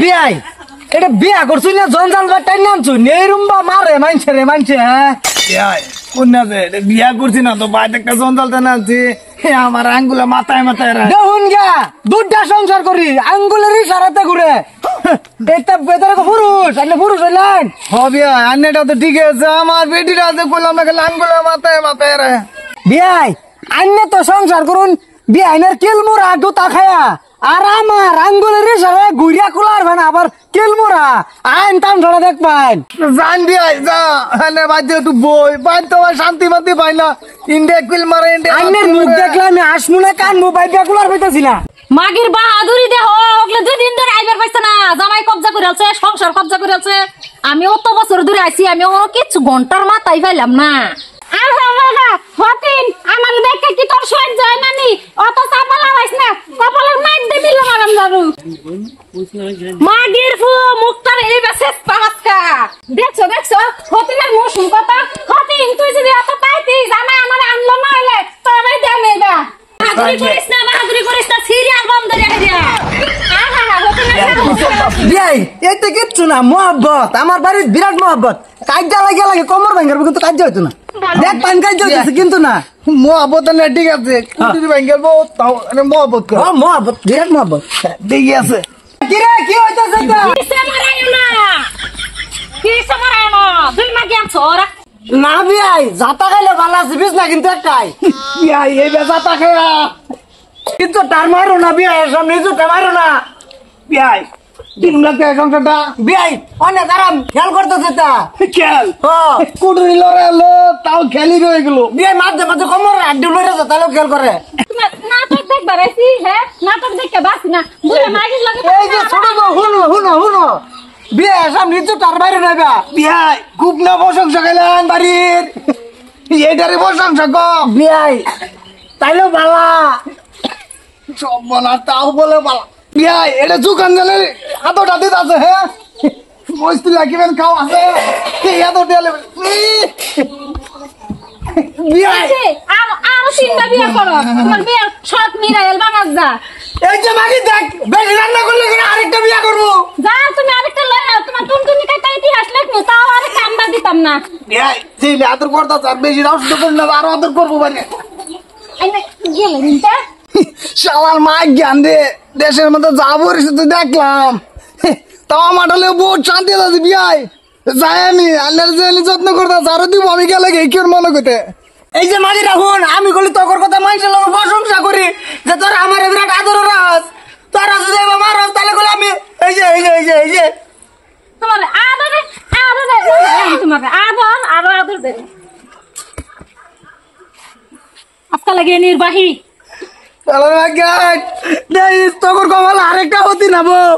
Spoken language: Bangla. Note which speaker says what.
Speaker 1: বিয়াই এটা বিয়া করছু না জঞ্জাল বাটাই নামছু নেরুম্বা মারে মানছে রে মানছে হ্যাঁ
Speaker 2: বিয়াই কোন বিয়া করছি না তো বাইরে একটা জঞ্জালতে নামছি আমার আঙ্গুলে মাথায় মাথায়
Speaker 1: দেখুন গা দুটা সংসার করি আঙ্গুলের ইশারাতে ঘুরে এটা বেতারে পুরুষ আপনি পুরুষ হইলেন
Speaker 2: হবে আন্নেটা তো ঠিক আছে আমার বেটিটা আছে বললাম না আঙ্গুলে মাথায় মাথায় রে
Speaker 1: বিয়াই আন্নে তো সংসার করুন বিয়াইনের কিলমুরা দুটা খায়া আর আমার আঙ্গুলের ইশারা ঘুরিয়া কুলার ভান আবার কিলমুরা আইন তাম ধরে দেখবেন
Speaker 2: জান বিয়াই যা আনে বাজে একটু বই বাজ তো শান্তি মাতি পাই না ইন্ডিয়া কিল মারে ইন্ডিয়া
Speaker 1: আন্নের মুখ দেখলে আমি হাসমু না কানমু বাইটা কুলার পাইতাছি না
Speaker 3: মাগির বাহাদুরি দেহ ওগুলো 2 দিন ধরে আইবার পাইছে না জামাই কবজা করে আছে সংসার কবজা করে আছে আমি অত বছর ধরে আইছি আমি ওর কিছু ঘন্টার মাথায় পাইলাম না আহা বাবা হতিন আমার দেখে কি তোর সহ্য হয় না নি অত চাপা লাগাইছ না কপালের মাইর দে দিল মারাম যাবো মাগির ফু মুখটার এই বেসে পাহাতকা দেখছো দেখছো হতিনের মুসুম কথা হতিন তুই যদি এত পাইতি জামাই আমার আনলো না হলে তবে দে নেবা বাহাদুরি করিস না সিরিয়াল বন্ধ রেখে দিয়া
Speaker 1: বিয়াই এতে কিচ্ছু না মোহাব্বত আমার বাড়ির বিরাট মোহাব্বত কাজা লাগে কমর ভাঙ্গার কিন্তু কাজ হইতো না দেখ পান কাজ হইতেছে কিন্তু না
Speaker 2: মোহাবত না ঠিক আছে কুটির ভাঙ্গেল তাও মোহাবত কর
Speaker 1: মোহাব্বত বিরাট মোহাব্বত
Speaker 2: ঠিক আছে
Speaker 1: কিরে কি হইতাছে তো
Speaker 3: কিসে মারায়ো না তুই মাগি আনছো ওরা
Speaker 1: না বিয়াই জাতা খাইলে ভালো আছে বিছনা কিন্তু একটাই
Speaker 2: বিয়াই এই বেজাটা খেয়া
Speaker 1: কিন্তু তার মারো না বিয়াই সামনে জুতা মারো না
Speaker 2: বিয়াই 3 লাখ টাকা সংসারটা
Speaker 1: বিয়াই অনেক আরাম খেয়াল করতেছে তা
Speaker 2: খেল
Speaker 1: ও
Speaker 2: কুটুরি লড়ে এলো তাও খেলি রয়ে গেল
Speaker 1: বিয়াই মাঝে মাঝে কমর আড্ডি লড়ে যায় তাহলেও খেয়াল করে
Speaker 3: নাটক দেখবার আইছি হ্যাঁ নাটক দেখতে বাসি না বুড়া মাগির লাগে
Speaker 1: এই যে ছোট হুনো বিয়াই সামনে জুতার বাইরে নেবা
Speaker 2: বিয়াই খুব না প্রশংসা খেলেন বাড়ির এইটারে প্রশংসা কম
Speaker 1: বিয়াই তাইলেও বালা
Speaker 2: সব বলা তাও বলে বলা বিয়াই এটা দোকান জানে এতটা দিত আছে হ্যাঁ মস্তি লাগিবেন খাও আছে এত দেলে বিয়াই
Speaker 3: আর চিন্তা বিয়া করো তোমার বিয়ার শর্ট মিরাইল বানাস যা
Speaker 2: এই যে মাগি দেখ বেশি রান্না করলে কিনা আরেকটা বিয়া করবো
Speaker 3: যা তুমি আরেকটা লয় নাও তোমার টুনটুনি কাটা ইতিহাস লেখনি তাও আরেকটা আমরা দিতাম না
Speaker 2: বিয়াই ছেলে আদর করতে আর বেশি রাউন্ড করে না আরো আদর করবো মানে
Speaker 3: আইনা গেলে নিতে
Speaker 2: শালার মা জ্ঞান দে দেশের মধ্যে যাবো তুই দেখলাম তাও আমার হলে বহুত শান্তি আছে বিয়াই যাই আমি আল্লাহর যে যত্ন করতে আরো দিব আমি গেলে কি মনে করতে
Speaker 1: এই যে মাঝি রাখুন আমি বলি তোর কথা মানুষের লোক প্রশংসা করি যে তোর আমার বিরাট আদর রাস তোরা যদি আমার তাহলে বলে আমি এই যে
Speaker 3: তোমার আদর তোমার আদর দে আজকাল লাগে নির্বাহী
Speaker 2: তোর কমাল আরেকটা হতি না বউ